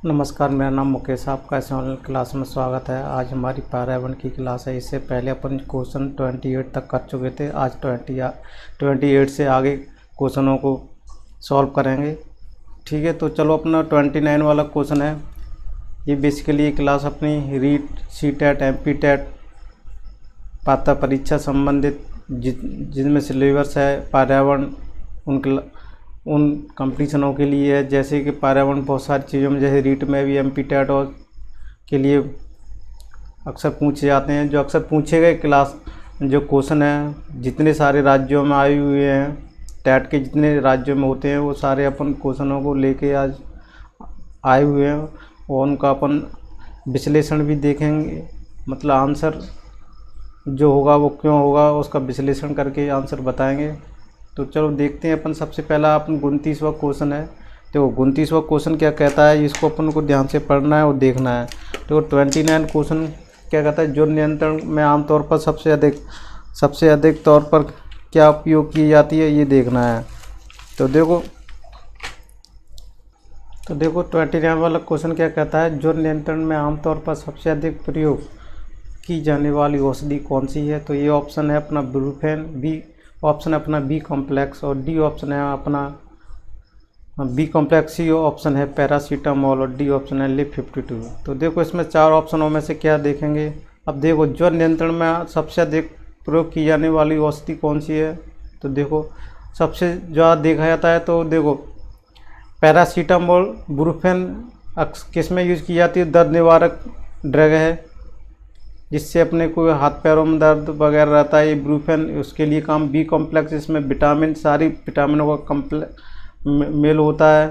नमस्कार, मेरा नाम मुकेश, आपका इस ऑनलाइन क्लास में स्वागत है। आज हमारी पारा 1 की क्लास है। इससे पहले अपन क्वेश्चन 28 तक कर चुके थे। आज 28 से आगे क्वेश्चनों को सॉल्व करेंगे। ठीक है, तो चलो अपना 29 वाला क्वेश्चन है। ये बेसिकली ये क्लास अपनी रीट, सी-टेट, एम-पी-टेट, पात्रता परीक्षा संबंधित जिनमें सिलेबस है पर्यावरण उन कंपटीशनों के लिए है। जैसे कि पर्यावरण बहुत सारी चीज़ों में, जैसे रीट में भी एम-पी-टेट और के लिए अक्सर पूछे जाते हैं। जो अक्सर पूछे गए क्लास जो क्वेश्चन है जितने सारे राज्यों में आए हुए हैं, टेट के जितने राज्यों में होते हैं वो सारे अपन क्वेश्चनों को लेके आज आए हुए हैं और उनका अपन विश्लेषण भी देखेंगे। मतलब आंसर जो होगा वो क्यों होगा उसका विश्लेषण करके आंसर बताएंगे। तो चलो देखते हैं। अपन सबसे पहला अपन 29वां क्वेश्चन है। तो 29वां क्वेश्चन क्या कहता है, इसको अपन को ध्यान से पढ़ना है और देखना है। तो 29 क्वेश्चन क्या कहता है, जो नियंत्रण में आमतौर पर सबसे अधिक तौर पर क्या उपयोग की जाती है, ये देखना है। तो देखो 29 वाला क्वेश्चन क्या कहता है, जो नियंत्रण में आमतौर पर सबसे अधिक प्रयोग की जाने वाली औषधि कौन सी है। तो ये ऑप्शन है अपना ब्रूफेन, बी ऑप्शन है अपना बी कॉम्प्लेक्स और डी ऑप्शन है अपना बी कॉम्प्लेक्स, सी ऑप्शन है पैरासीटामोल और डी ऑप्शन है लिप 52। तो देखो इसमें चार ऑप्शनों में से क्या देखेंगे। अब देखो जो नियंत्रण में सबसे अधिक प्रयोग की जाने वाली औषधि कौन सी है। तो देखो सबसे ज़्यादा देखा जाता है तो देखो पैरासीटामोल, ब्रूफेन किस में यूज़ की जाती है, दर्द निवारक ड्रग है जिससे अपने को हाथ पैरों में दर्द वगैरह रहता है। ये ब्रूफेन उसके लिए काम। बी कॉम्प्लेक्स, इसमें विटामिन, सारी विटामिनों का मेल होता है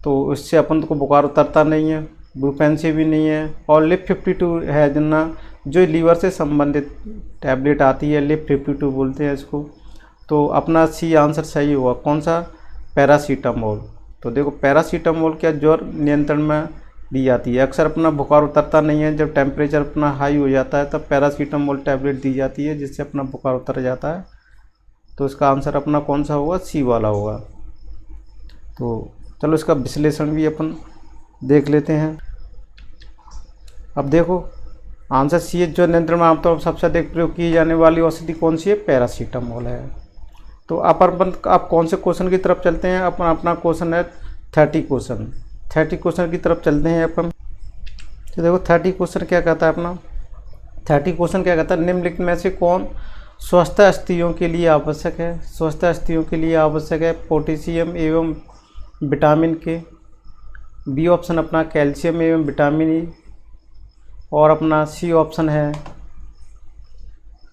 तो इससे अपन को बुखार उतरता नहीं है, ब्रूफेन से भी नहीं है। और लिप 52 है जिन्ना जो लीवर से संबंधित टैबलेट आती है, लिप 52 बोलते हैं इसको। तो अपना सी आंसर सही हुआ। कौन सा, पैरासीटामोल। तो देखो पैरासीटामोल क्या ज्वर नियंत्रण में दी जाती है। अक्सर अपना बुखार उतरता नहीं है, जब टेम्परेचर अपना हाई हो जाता है तब पैरासीटामोल टैबलेट दी जाती है जिससे अपना बुखार उतर जाता है। तो इसका आंसर अपना कौन सा होगा, सी वाला होगा। तो चलो इसका विश्लेषण भी अपन देख लेते हैं। अब देखो आंसर सी है, जो नियंत्रण में आमतौर पर सबसे अधिक प्रयोग की जाने वाली औषधि कौन सी है, पैरासीटामोल है। तो आप कौन से क्वेश्चन की तरफ चलते हैं। अपना क्वेश्चन है 30 क्वेश्चन की तरफ चलते हैं अपन। तो देखो 30 क्वेश्चन क्या कहता है अपना, 30 क्वेश्चन क्या कहता है, निम्नलिखित में से कौन स्वस्थ अस्थियों के लिए आवश्यक है। स्वस्थ अस्थियों के लिए आवश्यक है पोटेशियम एवं विटामिन के। बी ऑप्शन अपना कैल्शियम एवं विटामिन ई और अपना सी ऑप्शन है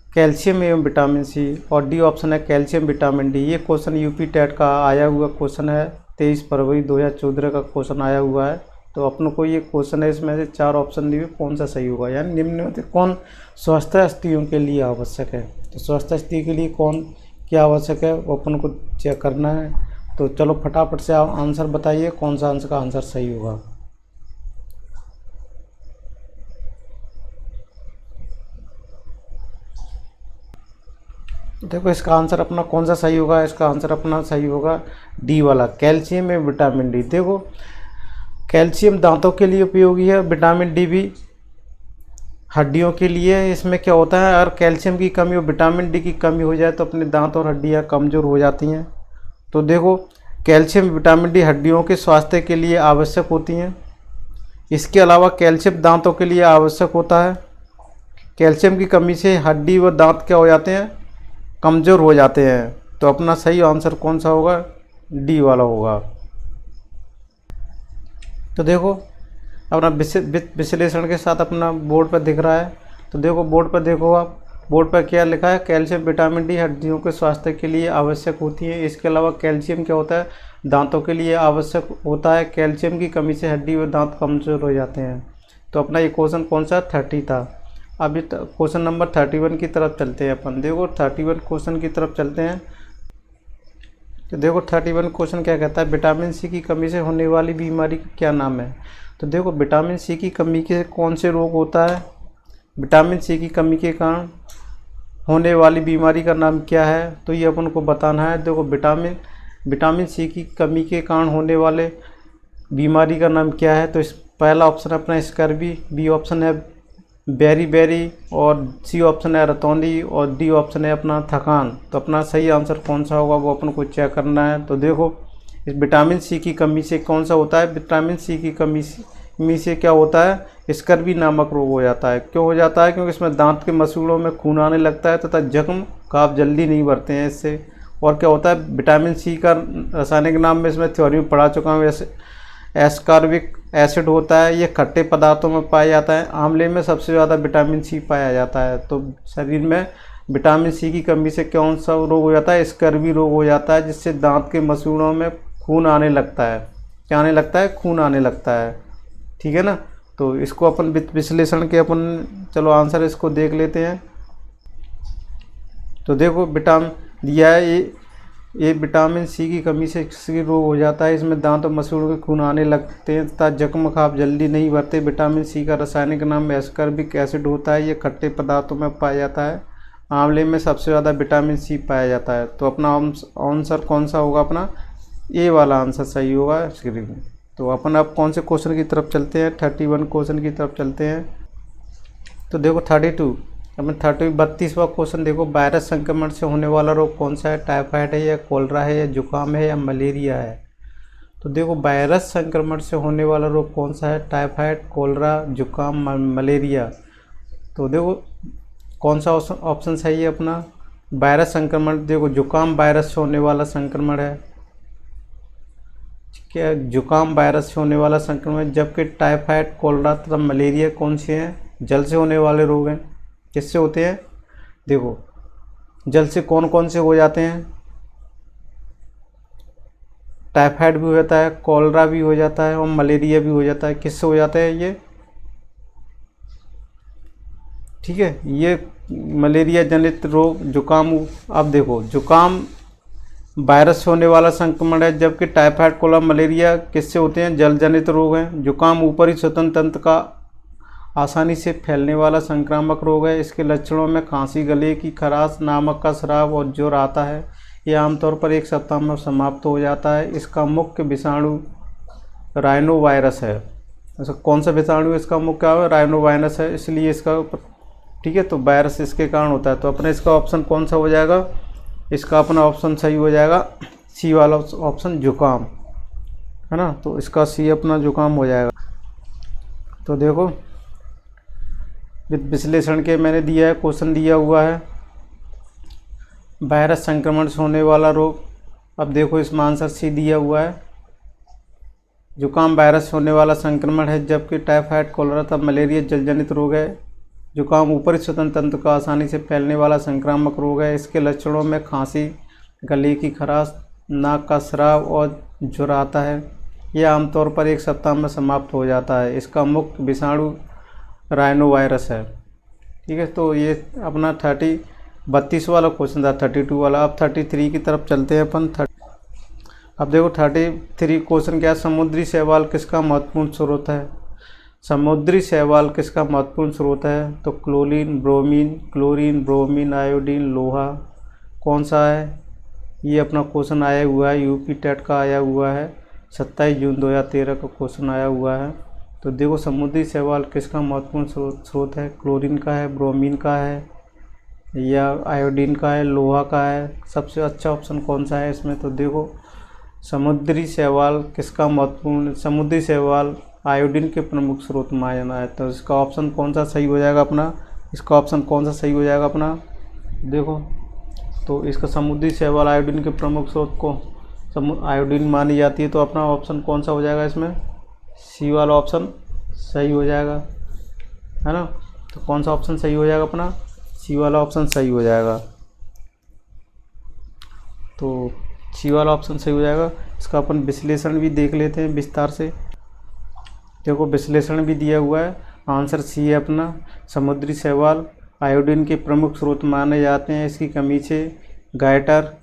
कैल्शियम एवं विटामिन सी और डी ऑप्शन है कैल्शियम विटामिन डी। ये क्वेश्चन यूपी टेट का आया हुआ क्वेश्चन है, 23 फरवरी 2014 का क्वेश्चन आया हुआ है। तो अपनों को ये क्वेश्चन है, इसमें से चार ऑप्शन दिए कौन सा सही होगा, यानी निम्न में से कौन स्वस्थ अस्थियों के लिए आवश्यक है। तो स्वस्थ अस्थि के लिए कौन क्या आवश्यक है वो अपन को चेक करना है। तो चलो फटाफट से आप आंसर बताइए कौन सा आंसर का आंसर सही होगा। देखो इसका आंसर अपना कौन सा सही होगा, इसका आंसर अपना सही होगा डी वाला, कैल्शियम में विटामिन डी। देखो कैल्शियम दांतों के लिए उपयोगी है, विटामिन डी भी हड्डियों के लिए। इसमें क्या होता है, अगर कैल्शियम की कमी और विटामिन डी की कमी हो जाए तो अपने दांत और हड्डियां कमज़ोर हो जाती हैं। तो देखो कैल्शियम विटामिन डी हड्डियों के स्वास्थ्य के लिए आवश्यक होती हैं। इसके अलावा कैल्शियम दांतों के लिए आवश्यक होता है। कैल्शियम की कमी से हड्डी व दांत क्या हो जाते हैं, कमज़ोर हो जाते हैं। तो अपना सही आंसर कौन सा होगा, डी वाला होगा। तो देखो अपना विश्लेषण के साथ अपना बोर्ड पर दिख रहा है। तो देखो बोर्ड पर देखो, आप बोर्ड पर क्या लिखा है, कैल्शियम विटामिन डी हड्डियों के स्वास्थ्य के लिए आवश्यक होती है। इसके अलावा कैल्शियम क्या होता है, दांतों के लिए आवश्यक होता है। कैल्शियम की कमी से हड्डी व दांत कमज़ोर हो जाते हैं। तो अपना ये क्वेश्चन कौन सा, 30 था। अभी क्वेश्चन नंबर 31 की तरफ चलते हैं अपन। देखो 31 क्वेश्चन की तरफ चलते हैं। तो देखो 31 क्वेश्चन क्या कहता है, विटामिन सी की कमी से होने वाली बीमारी का क्या नाम है। तो देखो विटामिन सी की कमी के कौन से रोग होता है, विटामिन सी की कमी के कारण होने वाली बीमारी का नाम क्या है, तो ये अपन को बताना है। देखो विटामिन सी की कमी के कारण होने वाले बीमारी का नाम क्या है? तो इस पहला ऑप्शन है अपना स्कर्वी, बी ऑप्शन है बेरी, और सी ऑप्शन है रतौंधी, और डी ऑप्शन है अपना थकान। तो अपना सही आंसर कौन सा होगा वो अपन को चेक करना है। तो देखो, इस विटामिन सी की कमी से कौन सा होता है? विटामिन सी की कमी से क्या होता है? स्कर्वी नामक रोग हो जाता है। क्यों हो जाता है? क्योंकि इसमें दांत के मसूड़ों में खून आने लगता है तथा जख्म घाव जल्दी नहीं भरते हैं इससे। और क्या होता है? विटामिन सी का रासायनिक नाम में इसमें थ्योरी में पढ़ा चुका हूँ, एस्कॉर्बिक एसिड होता है। ये खट्टे पदार्थों में पाया जाता है। आंवले में सबसे ज़्यादा विटामिन सी पाया जाता है। तो शरीर में विटामिन सी की कमी से कौन सा रोग हो जाता है? स्कर्वी रोग हो जाता है, जिससे दांत के मसूड़ों में खून आने लगता है। क्या आने लगता है? खून आने लगता है। ठीक है ना। तो इसको अपन विश्लेषण के अपन चलो आंसर इसको देख लेते हैं। तो देखो, विटामिन दिया है ये विटामिन सी की कमी से रोग हो जाता है। इसमें दांत और मसूड़ों के खून आने लगते हैं तथा जख्म घाव जल्दी नहीं भरते। विटामिन सी का रासायनिक नाम एस्कॉर्बिक एसिड होता है। ये खट्टे पदार्थों में पाया जाता है। आंवले में सबसे ज़्यादा विटामिन सी पाया जाता है। तो अपना आंसर कौन सा होगा? अपना ए वाला आंसर सही होगा स्क्रीन में। तो अपन अब कौन से क्वेश्चन की तरफ चलते हैं? 31 क्वेश्चन की तरफ चलते हैं। तो देखो 32 अपन 32वां क्वेश्चन देखो, वायरस संक्रमण से होने वाला रोग कौन सा है? टाइफाइड है या कोलरा है या जुकाम है या मलेरिया है? तो देखो, वायरस संक्रमण से होने वाला रोग कौन सा है? टाइफाइड, कोलरा, जुकाम, मलेरिया। तो देखो कौन सा ऑप्शन सही है अपना? वायरस संक्रमण। देखो, जुकाम वायरस से होने वाला संक्रमण है। क्या जुकाम वायरस से होने वाला संक्रमण, जबकि टाइफाइड, कोलरा तथा मलेरिया कौन से हैं? जल से होने वाले रोग हैं। किससे होते हैं? देखो, जल से कौन कौन से हो जाते हैं? टाइफाइड भी हो जाता है, कोलरा भी हो जाता है और मलेरिया भी हो जाता है। किससे हो जाता है ये? ठीक है, ये मलेरिया जनित रोग जुकाम। अब देखो, जुकाम वायरस से होने वाला संक्रमण है, जबकि टाइफाइड, कोलरा, मलेरिया किससे होते हैं? जल जनित रोग हैं। जुकाम ऊपरी श्वसन तंत्र का आसानी से फैलने वाला संक्रामक रोग है। इसके लक्षणों में खांसी, गले की खराश, नाक का स्राव और ज्वर आता है। यह आमतौर पर 1 सप्ताह में समाप्त हो जाता है। इसका मुख्य विषाणु राइनो वायरस है। ऐसा कौन सा विषाणु इसका मुख्य है? राइनो वायरस है, इसलिए इसका ठीक है। तो वायरस इसके कारण होता है। तो अपने इसका ऑप्शन कौन सा हो जाएगा? इसका अपना ऑप्शन सही हो जाएगा सी वाला ऑप्शन, जुकाम, है ना। तो इसका सी अपना जुकाम हो जाएगा। तो देखो, विश्लेषण के मैंने दिया है, क्वेश्चन दिया हुआ है वायरस संक्रमण से होने वाला रोग। अब देखो, इसमें आंसर सी दिया हुआ है। जुकाम वायरस से होने वाला संक्रमण है, जबकि टाइफाइड, कोलरा तथा मलेरिया जलजनित रोग है। जुकाम ऊपरी श्वसन तंत्र का आसानी से फैलने वाला संक्रामक रोग है। इसके लक्षणों में खांसी, गले की खराश, नाक का स्राव और ज्वर आता है। यह आमतौर पर 1 सप्ताह में समाप्त हो जाता है। इसका मुख्य विषाणु राइनो वायरस है। ठीक है। तो ये अपना 32 वाला क्वेश्चन था, 32 वाला। अब 33 की तरफ चलते हैं अपन। अब देखो 33 क्वेश्चन क्या है? समुद्री शैवाल किसका महत्वपूर्ण स्रोत है? समुद्री शैवाल किसका महत्वपूर्ण स्रोत है? तो क्लोरीन, ब्रोमीन, आयोडीन, लोहा कौन सा है? ये अपना क्वेश्चन आया हुआ है, यूपी टेट का आया हुआ है, 27 जून 2013 का क्वेश्चन आया हुआ है। तो देखो, समुद्री शैवाल किसका महत्वपूर्ण स्रोत है? क्लोरीन का है, ब्रोमीन का है या आयोडीन का है, लोहा का है? सबसे अच्छा ऑप्शन कौन सा है इसमें? तो देखो, समुद्री शैवाल किसका महत्वपूर्ण, समुद्री शैवाल आयोडीन के प्रमुख स्रोत माना जाना है। तो इसका ऑप्शन कौन सा सही हो जाएगा अपना? इसका ऑप्शन कौन सा सही हो जाएगा अपना? देखो, तो इसका समुद्री शैवाल आयोडीन के प्रमुख स्रोत को आयोडीन मानी जाती है। तो अपना ऑप्शन कौन सा हो जाएगा इसमें? सी वाला ऑप्शन सही हो जाएगा, है ना। तो कौन सा ऑप्शन सही हो जाएगा अपना? सी वाला ऑप्शन सही हो जाएगा। तो सी वाला ऑप्शन सही हो जाएगा। इसका अपन विश्लेषण भी देख लेते हैं विस्तार से। देखो, विश्लेषण भी दिया हुआ है। आंसर सी है अपना। समुद्री शैवाल आयोडीन के प्रमुख स्रोत माने जाते हैं। इसकी कमी से गाइटर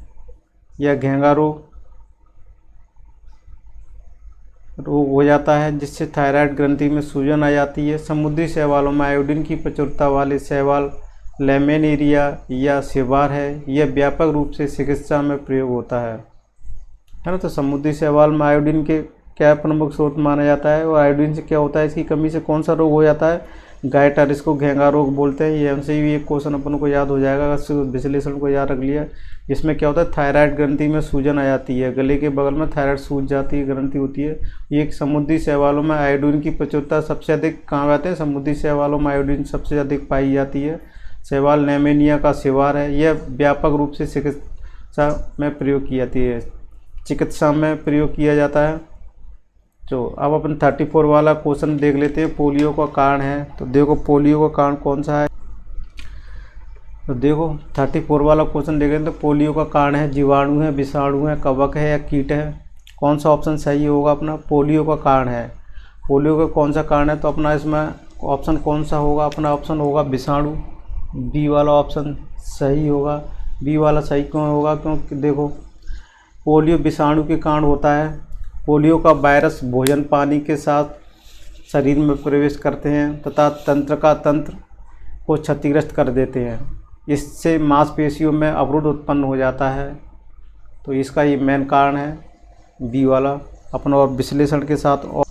या घेंगा रोग हो जाता है, जिससे थायराइड ग्रंथि में सूजन आ जाती है। समुद्री शैवालों में आयोडीन की प्रचुरता वाले शैवाल लेमिनेरिया या सेबार है। यह व्यापक रूप से चिकित्सा में प्रयोग होता है ना। तो समुद्री शैवाल में आयोडीन के क्या है, प्रमुख स्रोत माना जाता है। और आयोडीन से क्या होता है, इसकी कमी से कौन सा रोग हो जाता है, गाइटर, इसको घेंगा रोग बोलते हैं। ये हमसे भी एक क्वेश्चन अपन को याद हो जाएगा अगर विश्लेषण को याद रख लिया। इसमें क्या होता है, थायराइड ग्रंथि में सूजन आ जाती है, गले के बगल में थायराइड सूज जाती है, ग्रंथि होती है। ये समुद्री शैवालों में आयोडीन की प्रचुरता सबसे अधिक कहाँ आते हैं, समुद्री शैवालों में आयोडीन सबसे अधिक पाई जाती है। शैवाल नेमेनिया का शिवार है। यह व्यापक रूप से चिकित्सा में प्रयोग की जाती है, चिकित्सा में प्रयोग किया जाता है। तो अब अपन 34 वाला क्वेश्चन देख लेते हैं, पोलियो का कारण है। तो देखो पोलियो का कारण कौन सा है, तो देखो 34 वाला क्वेश्चन देख लेते हैं। तो पोलियो का कारण है जीवाणु है, विषाणु है, कवक है या कीट है। कौन सा ऑप्शन सही होगा अपना, पोलियो का कारण है। पोलियो का कौन सा कारण है, तो अपना इसमें ऑप्शन कौन सा होगा, अपना ऑप्शन होगा विषाणु। बी वाला ऑप्शन सही होगा। बी वाला सही क्यों होगा, क्योंकि देखो पोलियो विषाणु के कारण होता है। पोलियो का वायरस भोजन पानी के साथ शरीर में प्रवेश करते हैं तथा तंत्र को क्षतिग्रस्त कर देते हैं। इससे मांसपेशियों में अवरोध उत्पन्न हो जाता है। तो इसका ये मेन कारण है बी वाला अपना। और विश्लेषण के साथ और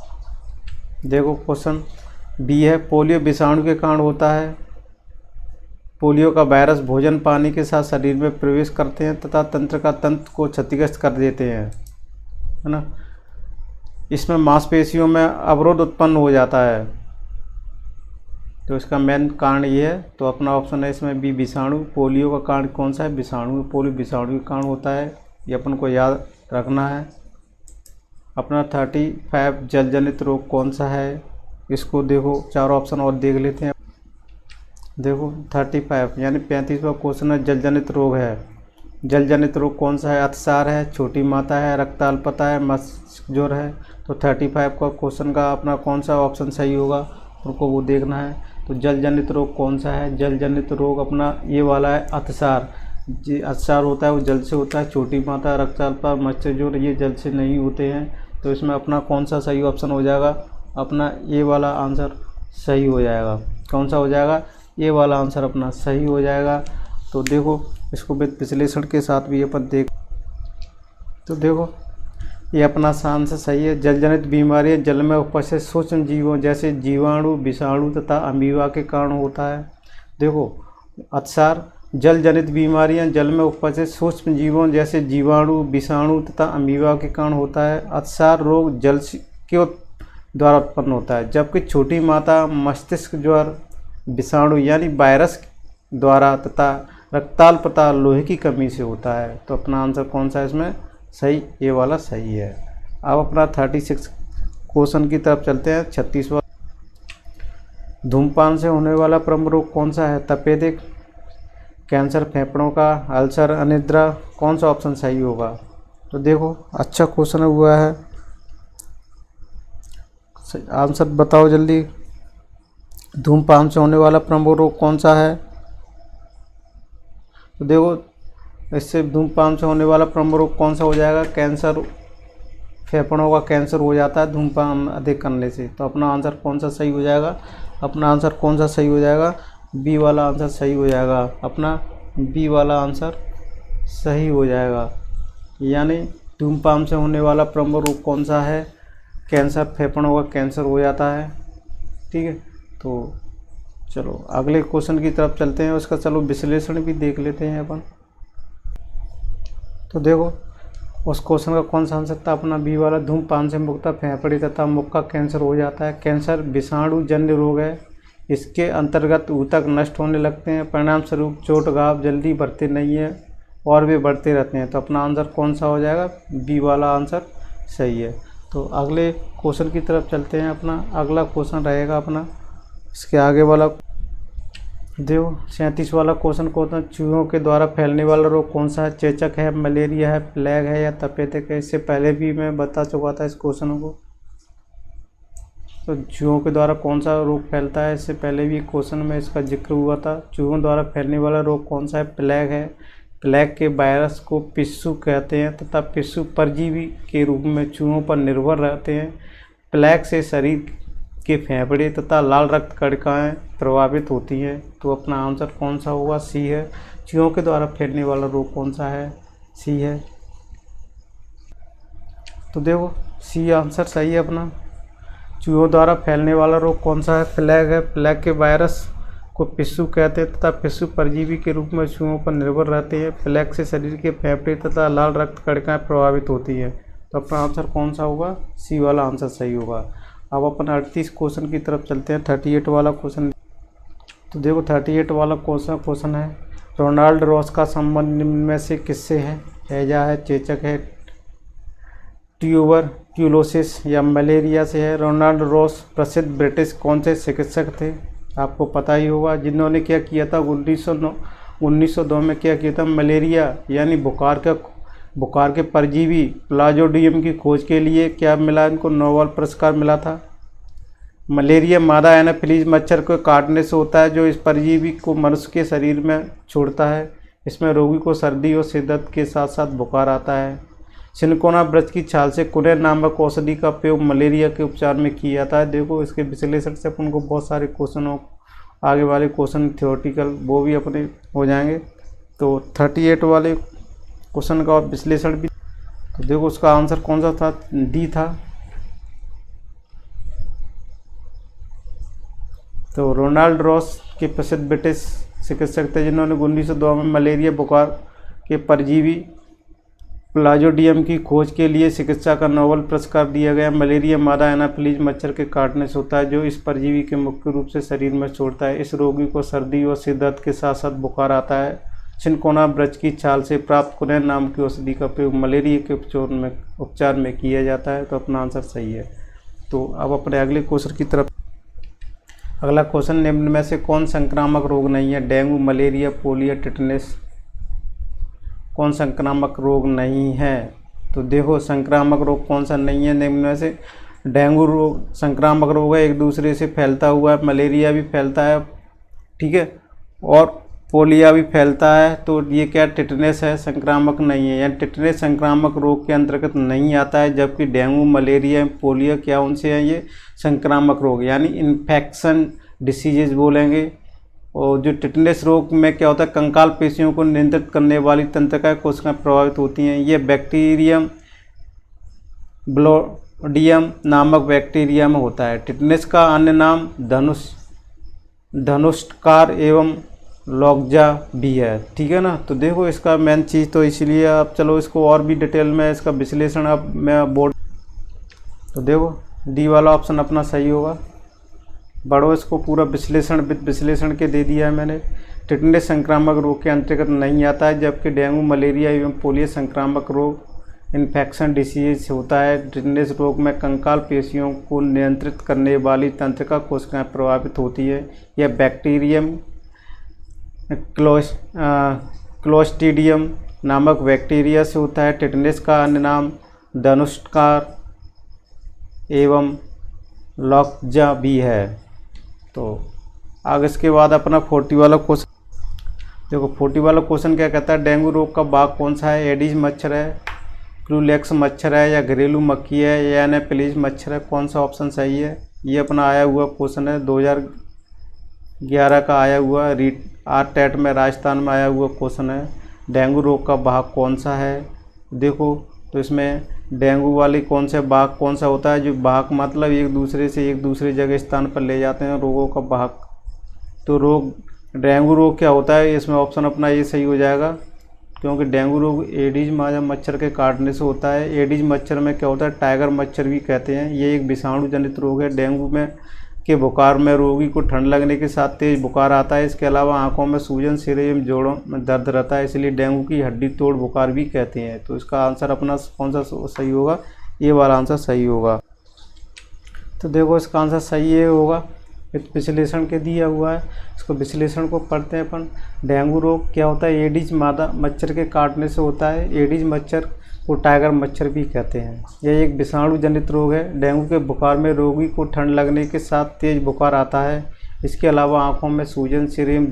देखो क्वेश्चन बी है, पोलियो विषाणु के कारण होता है। पोलियो का वायरस भोजन पानी के साथ शरीर में प्रवेश करते हैं तथा तंत्र को क्षतिग्रस्त कर देते हैं, है ना। इसमें मांसपेशियों में अवरोध उत्पन्न हो जाता है। तो इसका मेन कारण ये है। तो अपना ऑप्शन है इसमें बी विषाणु। पोलियो का कारण कौन सा है, विषाणु। पोलियो विषाणु के कारण होता है, ये अपन को याद रखना है। अपना 35 जल जनित रोग कौन सा है, इसको देखो चार ऑप्शन और देख लेते हैं। देखो 35 यानी 35वां क्वेश्चन है, जल जनित रोग है। जल जनित रोग कौन सा है, अतिसार है, छोटी माता है, रक्ताल्पता है, मस्तिष्क ज्वर है। तो 35 का क्वेश्चन का अपना कौन सा ऑप्शन सही होगा, उनको वो देखना है। तो जल जनित रोग कौन सा है, जल जनित रोग अपना ये वाला है अतिसार। जी अतिसार होता है वो जल से होता है। छोटी माता, रक्ताल्पता, मस्तिष्क ज्वर ये जल से नहीं होते हैं। तो इसमें अपना कौन सा सही ऑप्शन हो जाएगा, अपना ये वाला आंसर सही हो जाएगा। कौन सा हो जाएगा, ये वाला आंसर अपना सही हो जाएगा। तो देखो इसको विश्लेषण के साथ भी अपन देख, तो देखो ये अपना आंसर सही है। जल जनित बीमारियाँ जल में उपस्थित सूक्ष्म जीवों जैसे जीवाणु, विषाणु तथा अमीबा के कारण होता है। देखो अतिसार जल जनित बीमारियाँ जल में उपस्थित सूक्ष्म जीवों जैसे जीवाणु, विषाणु तथा अमीबा के कारण होता है। अतिसार रोग जल के द्वारा उत्पन्न होता है, जबकि छोटी माता मस्तिष्क ज्वर विषाणु यानी वायरस द्वारा तथा रक्ताल्पता लोहे की कमी से होता है। तो अपना आंसर कौन सा है इसमें सही, ये वाला सही है। अब अपना 36 क्वेश्चन की तरफ चलते हैं। 36वां, धूमपान से होने वाला प्रमुख रोग कौन सा है, तपेदिक, कैंसर फेफड़ों का, अल्सर, अनिद्रा। कौन सा ऑप्शन सही होगा, तो देखो अच्छा क्वेश्चन हुआ है, आंसर बताओ जल्दी। धूमपान से होने वाला प्रमुख रोग कौन सा है, तो देखो इससे धूमपान से होने वाला प्रमुख रोग कौन सा हो जाएगा, कैंसर, फेफड़ों का कैंसर हो जाता है धूमपान अधिक करने से। तो अपना आंसर कौन सा सही हो जाएगा, अपना आंसर कौन सा सही हो जाएगा, बी वाला आंसर सही हो जाएगा। अपना बी वाला आंसर सही हो जाएगा। यानी धूमपान से होने वाला प्रमुख रोग कौन सा है, कैंसर, फेफड़ों का कैंसर हो जाता है। ठीक है, तो चलो अगले क्वेश्चन की तरफ चलते हैं, उसका चलो विश्लेषण भी देख लेते हैं अपन। तो देखो उस क्वेश्चन का कौन सा आंसर था, अपना बी वाला। धूमपान से मुक्त फेफड़े तथा मुख का कैंसर हो जाता है। कैंसर विषाणु जन्य रोग है, इसके अंतर्गत ऊतक नष्ट होने लगते हैं, परिणाम स्वरूप चोट घाव जल्दी बढ़ते नहीं है और वे बढ़ते रहते हैं। तो अपना आंसर कौन सा हो जाएगा, बी वाला आंसर सही है। तो अगले क्वेश्चन की तरफ चलते हैं। अपना अगला क्वेश्चन रहेगा अपना इसके आगे वाला। देखो 37 वाला क्वेश्चन को, चूहों के द्वारा फैलने वाला रोग कौन सा है, चेचक है, मलेरिया है, प्लेग है या तपेदिक है। इससे पहले भी मैं बता चुका था इस क्वेश्चन को। तो चूहों के द्वारा कौन सा रोग फैलता है, इससे पहले भी क्वेश्चन में इसका जिक्र हुआ था। चूहों द्वारा फैलने वाला रोग कौन सा है, प्लेग है। प्लेग के वायरस को पिस्सू कहते हैं तथा पिस्सू परजीवी के रूप में चूहों पर निर्भर रहते हैं। प्लेग से शरीर के फेफड़े तथा लाल रक्त कणिकाएं प्रभावित होती हैं। तो अपना आंसर कौन सा होगा, सी है। चूहों के द्वारा फैलने वाला रोग कौन सा है, सी है। तो देखो सी आंसर सही है अपना। चूहों द्वारा फैलने वाला रोग कौन सा है? प्लेग है। प्लेग के वायरस को पिस्सू कहते हैं तथा पिस्सू परजीवी के रूप में चूहों पर निर्भर रहते हैं। प्लेग से शरीर के फेफड़े तथा लाल रक्त कणिकाएं प्रभावित होती है। तो अपना आंसर कौन सा होगा? सी वाला आंसर सही होगा। अब अपन 38 क्वेश्चन की तरफ चलते हैं। 38 वाला क्वेश्चन, तो देखो 38 वाला क्वेश्चन है, रोनाल्ड रॉस का संबंध निम्न में से किससे है? हैजा है, चेचक है, ट्यूबरक्यूलोसिस या मलेरिया से है। रोनाल्ड रॉस प्रसिद्ध ब्रिटिश कौन से चिकित्सक थे? आपको पता ही होगा, जिन्होंने क्या किया था 1902 में क्या किया था? मलेरिया यानी बुखार के परजीवी प्लाज्मोडियम की खोज के लिए क्या मिला इनको? नोबेल पुरस्कार मिला था। मलेरिया मादा एनाफिलीज मच्छर को काटने से होता है, जो इस परजीवी को मनुष्य के शरीर में छोड़ता है। इसमें रोगी को सर्दी और शिद्दत के साथ साथ बुखार आता है। सिनकोना वृक्ष की छाल से कुनेर नामक औषधि का उपयोग मलेरिया के उपचार में किया जाता है। देखो इसके विश्लेषण से अपन को बहुत सारे क्वेश्चन, आगे वाले क्वेश्चन थ्योरेटिकल वो भी अपने हो जाएंगे। तो 38 वाले क्वेश्चन का विश्लेषण भी, तो देखो उसका आंसर कौन सा था? डी था। तो रोनाल्ड रॉस के प्रसिद्ध ब्रिटिश चिकित्सक थे, जिन्होंने 1902 में मलेरिया बुखार के परजीवी प्लाज्मोडियम की खोज के लिए चिकित्सा का नोबेल पुरस्कार दिया गया। मलेरिया मादा एनाफिलीज मच्छर के काटने से होता है, जो इस परजीवी के मुख्य रूप से शरीर में छोड़ता है। इस रोगी को सर्दी और शिद्दत के साथ साथ बुखार आता है। सिनकोना वृक्ष की छाल से प्राप्त कुनेर नाम की औषधि का प्रयोग मलेरिया के उपचार में किया जाता है। तो अपना आंसर सही है। तो अब अपने अगले क्वेश्चन की तरफ। अगला क्वेश्चन, निम्न में से कौन संक्रामक रोग नहीं है? Dengue, malaria, polio, tetanus. कौन संक्रामक रोग नहीं है? तो देखो संक्रामक रोग कौन सा नहीं है निम्न में से? डेंगू रोग संक्रामक रोग है, एक दूसरे से फैलता हुआ है। मलेरिया भी फैलता है, ठीक है, और पोलियो भी फैलता है। तो ये क्या? टिटनेस है, संक्रामक नहीं है। यानी टिटनेस संक्रामक रोग के अंतर्गत नहीं आता है, जबकि डेंगू, मलेरिया, पोलियो क्या उनसे है? ये संक्रामक रोग यानी इन्फेक्शन डिसीजेज बोलेंगे। और जो टिटनेस रोग में क्या होता है? कंकाल पेशियों को नियंत्रित करने वाली तंत्रिका कोशिकाएं प्रभावित होती हैं। ये बैक्टीरियम ब्लोडियम नामक बैक्टीरिया में होता है। टिटनेस का अन्य नाम धनुष्कार एवं लॉकजा भी है, ठीक है ना। तो देखो इसका मेन चीज़, तो इसलिए आप चलो इसको और भी डिटेल में इसका विश्लेषण अब मैं बोर्ड, तो देखो डी वाला ऑप्शन अपना सही होगा। बड़ो इसको पूरा विश्लेषण के दे दिया है मैंने। टिटनेस संक्रामक रोग के अंतर्गत नहीं आता है, जबकि डेंगू, मलेरिया एवं पोलियो संक्रामक रोग इन्फेक्शन डिसीज होता है। टिटनेस रोग में कंकाल पेशियों को नियंत्रित करने वाली तंत्रिका कोशिकाएं प्रभावित होती है। यह बैक्टीरियम क्लोस्ट्रीडियम नामक बैक्टीरिया से होता है। टिटनेस का अन्य नाम धनुष्कार एवं लॉकजा भी है। तो आगे इसके बाद अपना 40 वाला क्वेश्चन, देखो 40 वाला क्वेश्चन क्या कहता है? डेंगू रोग का बाग कौन सा है? एडिस मच्छर है, क्रूलेक्स मच्छर है, या घरेलू मक्खी है, या एनाफिलीज मच्छर है? कौन सा ऑप्शन सही है? ये अपना आया हुआ क्वेश्चन है, 2011 का आया हुआ, टेट में राजस्थान में आया हुआ क्वेश्चन है। डेंगू रोग का बाग कौन सा है? देखो तो इसमें डेंगू वाली कौन से बाग कौन सा होता है? जो बाग मतलब एक दूसरे से एक दूसरे जगह स्थान पर ले जाते हैं रोगों का बाग। तो डेंगू रोग क्या होता है? इसमें ऑप्शन अपना ये सही हो जाएगा, क्योंकि डेंगू रोग एडिज मादा मच्छर के काटने से होता है। एडिज मच्छर में क्या होता है? टाइगर मच्छर भी कहते हैं। ये एक विषाणु जनित रोग है। डेंगू में के बुखार में रोगी को ठंड लगने के साथ तेज बुखार आता है। इसके अलावा आंखों में सूजन, सिर एवं जोड़ों में दर्द रहता है, इसलिए डेंगू की हड्डी तोड़ बुखार भी कहते हैं। तो इसका आंसर अपना कौन सा सही होगा? ये वाला आंसर सही होगा। तो देखो इसका आंसर सही ये होगा, विश्लेषण के दिया हुआ है। इसको विश्लेषण को पढ़ते हैं अपन। डेंगू रोग क्या होता है? एडिज मादा मच्छर के काटने से होता है। एडिज मच्छर को टाइगर मच्छर भी कहते हैं। यह एक विषाणु जनित रोग है। डेंगू के बुखार में रोगी को ठंड लगने के साथ तेज बुखार आता है। इसके अलावा आंखों में सूजन, सिर एवं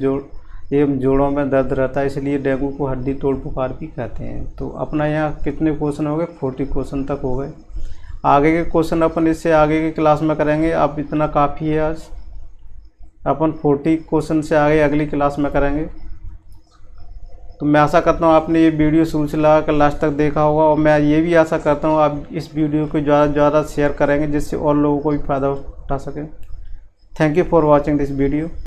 जोड़ों में दर्द रहता है, इसलिए डेंगू को हड्डी तोड़ बुखार भी कहते हैं। तो अपना यहाँ कितने क्वेश्चन हो गए? 40 क्वेश्चन तक हो गए। आगे के क्वेश्चन अपन इससे आगे की क्लास में करेंगे। अब इतना काफ़ी है आज। अपन 40 क्वेश्चन से आगे अगली क्लास में करेंगे। तो मैं आशा करता हूँ आपने ये वीडियो शुरू से लगा कर लास्ट तक देखा होगा, और मैं ये भी आशा करता हूँ आप इस वीडियो को ज़्यादा से ज़्यादा शेयर करेंगे जिससे और लोगों को भी फ़ायदा उठा सकें। Thank you for watching this video.